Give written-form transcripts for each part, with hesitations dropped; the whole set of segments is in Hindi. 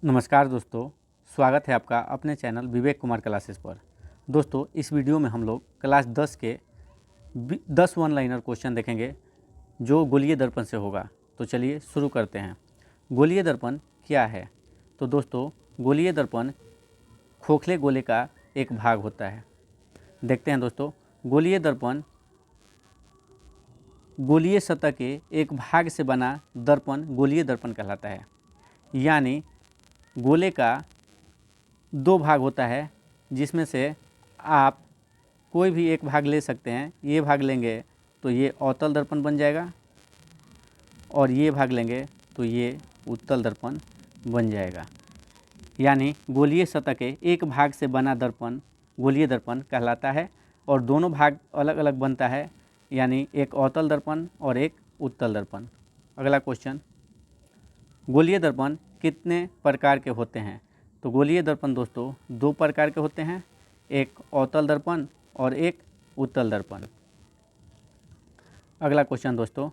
नमस्कार दोस्तों, स्वागत है आपका अपने चैनल विवेक कुमार क्लासेस पर। दोस्तों, इस वीडियो में हम लोग क्लास 10 के 10 वन लाइनर क्वेश्चन देखेंगे जो गोलीय दर्पण से होगा। तो चलिए शुरू करते हैं। गोलीय दर्पण क्या है? तो दोस्तों, गोलीय दर्पण खोखले गोले का एक भाग होता है। देखते हैं दोस्तों, गोलीय दर्पण गोलीय सतह के एक भाग से बना दर्पण गोलीय दर्पण कहलाता है। यानी गोले का दो भाग होता है, जिसमें से आप कोई भी एक भाग ले सकते हैं। ये भाग लेंगे तो ये अवतल दर्पण बन जाएगा, और ये भाग लेंगे तो ये उत्तल दर्पण बन जाएगा। यानी गोलीय सतह के एक भाग से बना दर्पण गोलीय दर्पण कहलाता है, और दोनों भाग अलग अलग बनता है, यानी एक अवतल दर्पण और एक उत्तल दर्पण। अगला क्वेश्चन, गोलीय दर्पण कितने प्रकार के होते हैं? तो गोलीय दर्पण दोस्तों दो प्रकार के होते हैं, एक अवतल दर्पण और एक उत्तल दर्पण। अगला क्वेश्चन दोस्तों,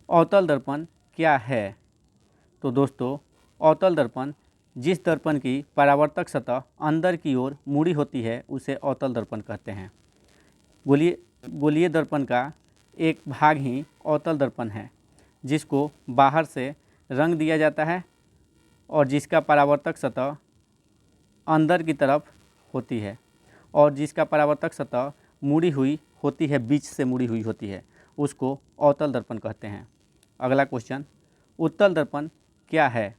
अवतल दर्पण क्या है? तो दोस्तों, अवतल दर्पण जिस दर्पण की परावर्तक सतह अंदर की ओर मुड़ी होती है उसे अवतल दर्पण कहते हैं। गोलीय दर्पण का एक भाग ही अवतल दर्पण है, जिसको बाहर से रंग दिया जाता है और जिसका परावर्तक सतह अंदर की तरफ होती है, और जिसका परावर्तक सतह मुड़ी हुई होती है, बीच से मुड़ी हुई होती है, उसको अवतल दर्पण कहते हैं। अगला क्वेश्चन, उत्तल दर्पण क्या है?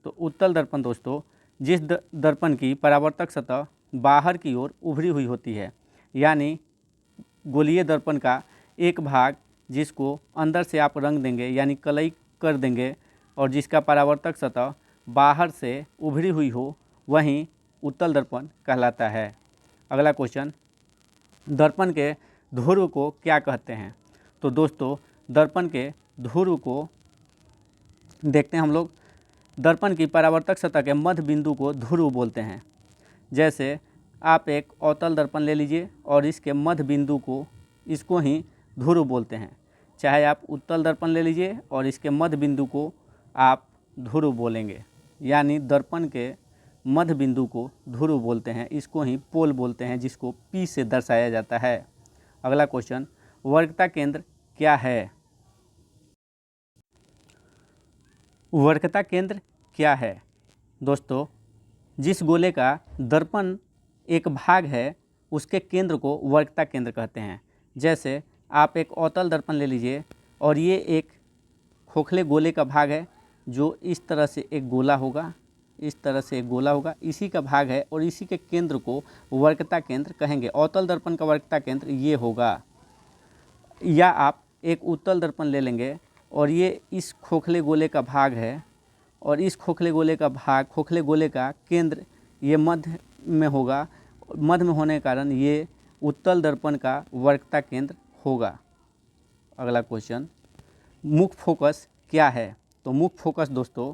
तो उत्तल दर्पण दोस्तों जिस दर्पण की परावर्तक सतह बाहर की ओर उभरी हुई होती है, यानी गोलीय दर्पण का एक भाग जिसको अंदर से आप रंग देंगे यानी कलई कर देंगे, और जिसका परावर्तक सतह बाहर से उभरी हुई हो, वहीं उत्तल दर्पण कहलाता है। अगला क्वेश्चन, दर्पण के ध्रुव को क्या कहते हैं? तो दोस्तों, दर्पण के ध्रुव को देखते हैं हम लोग। दर्पण की परावर्तक सतह के मध्य बिंदु को ध्रुव बोलते हैं। जैसे आप एक अवतल दर्पण ले लीजिए और इसके मध्य बिंदु को, इसको ही ध्रुव बोलते हैं। चाहे आप उत्तल दर्पण ले लीजिए और इसके मध्य बिंदु को आप ध्रुव बोलेंगे, यानी दर्पण के मध्य बिंदु को ध्रुव बोलते हैं। इसको ही पोल बोलते हैं, जिसको P से दर्शाया जाता है। अगला क्वेश्चन, वर्कता केंद्र क्या है? वर्कता केंद्र क्या है? दोस्तों, जिस गोले का दर्पण एक भाग है उसके केंद्र को वर्कता केंद्र कहते हैं। जैसे आप एक अवतल दर्पण ले लीजिए और ये एक खोखले गोले का भाग है, जो इस तरह से एक गोला होगा, इस तरह से एक गोला होगा, इसी का भाग है, और इसी के केंद्र को वर्कता केंद्र कहेंगे। अवतल दर्पण का वर्कता केंद्र ये होगा। या आप एक उत्तल दर्पण ले लेंगे और ये इस खोखले गोले का भाग है, और इस खोखले गोले का केंद्र ये मध्य में होगा। मध्य में होने के कारण ये उत्तल दर्पण का वर्कता केंद्र होगा। अगला क्वेश्चन, मुख्य फोकस क्या है? तो मुख्य फोकस दोस्तों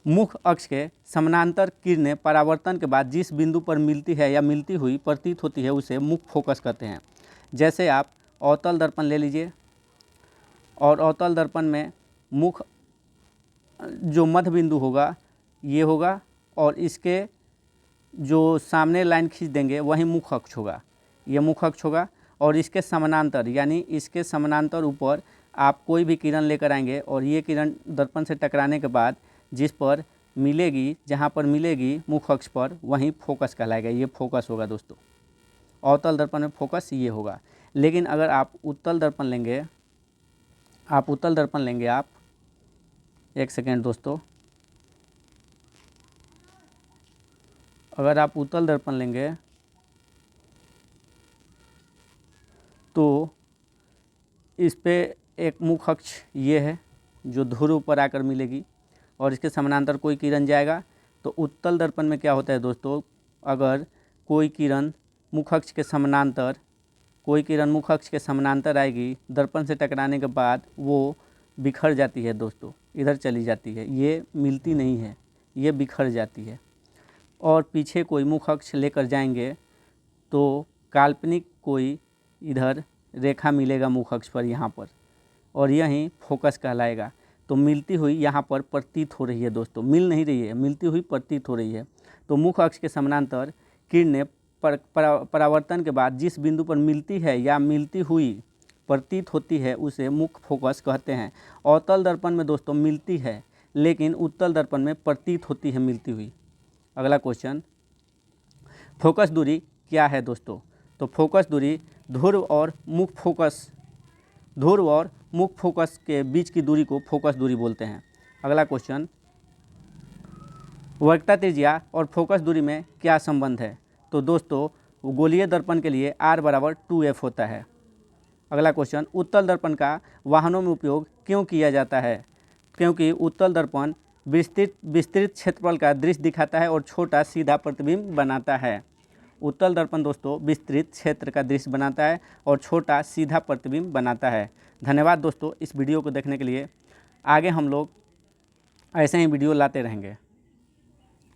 मुख्य अक्ष के समानांतर किरणें परावर्तन के बाद जिस बिंदु पर मिलती है या मिलती हुई प्रतीत होती है उसे मुख्य फोकस कहते हैं। जैसे आप अवतल दर्पण ले लीजिए और अवतल दर्पण में मुख्य जो मध्य बिंदु होगा ये होगा, और इसके जो सामने लाइन खींच देंगे वही मुख्य अक्ष होगा, ये मुख्य अक्ष होगा। और इसके समानांतर, यानी इसके समानांतर ऊपर आप कोई भी किरण लेकर आएंगे और ये किरण दर्पण से टकराने के बाद जिस पर मिलेगी, जहाँ पर मिलेगी मुख्य अक्ष पर, वहीं फोकस कहलाएगा। ये फोकस होगा दोस्तों। अवतल दर्पण में फोकस ये होगा। लेकिन अगर आप उत्तल दर्पण लेंगे, आप एक सेकेंड दोस्तों, अगर आप उत्तल दर्पण लेंगे तो इस पे एक मुख्य अक्ष ये है जो ध्रुव पर आकर मिलेगी, और इसके समानांतर कोई किरण जाएगा। तो उत्तल दर्पण में क्या होता है दोस्तों, अगर कोई किरण मुख्य अक्ष के समानांतर आएगी, दर्पण से टकराने के बाद वो बिखर जाती है दोस्तों, इधर चली जाती है, ये मिलती नहीं है, ये बिखर जाती है। और पीछे कोई मुख्य अक्ष लेकर जाएंगे तो काल्पनिक कोई इधर रेखा मिलेगा मुख्य अक्ष पर, यहाँ पर, और यही फोकस कहलाएगा। तो मिलती हुई यहाँ पर प्रतीत हो रही है दोस्तों, मिल नहीं रही है, मिलती हुई प्रतीत हो रही है। तो मुख्य अक्ष के समानांतर किरणें परावर्तन के बाद जिस बिंदु पर मिलती है या मिलती हुई प्रतीत होती है उसे मुख्य फोकस कहते हैं। अवतल दर्पण में दोस्तों मिलती है, लेकिन उत्तल दर्पण में प्रतीत होती है मिलती हुई। अगला क्वेश्चन, फोकस दूरी क्या है दोस्तों? तो फोकस दूरी ध्रुव और मुख्य फोकस के बीच की दूरी को फोकस दूरी बोलते हैं। अगला क्वेश्चन, वक्रता त्रिज्या और फोकस दूरी में क्या संबंध है? तो दोस्तों गोलीय दर्पण के लिए R बराबर 2F होता है। अगला क्वेश्चन, उत्तल दर्पण का वाहनों में उपयोग क्यों किया जाता है? क्योंकि उत्तल दर्पण विस्तृत क्षेत्रफल का दृश्य दिखाता है और छोटा सीधा प्रतिबिंब बनाता है। उत्तल दर्पण दोस्तों विस्तृत क्षेत्र का दृश्य बनाता है और छोटा सीधा प्रतिबिंब बनाता है। धन्यवाद दोस्तों इस वीडियो को देखने के लिए। आगे हम लोग ऐसे ही वीडियो लाते रहेंगे।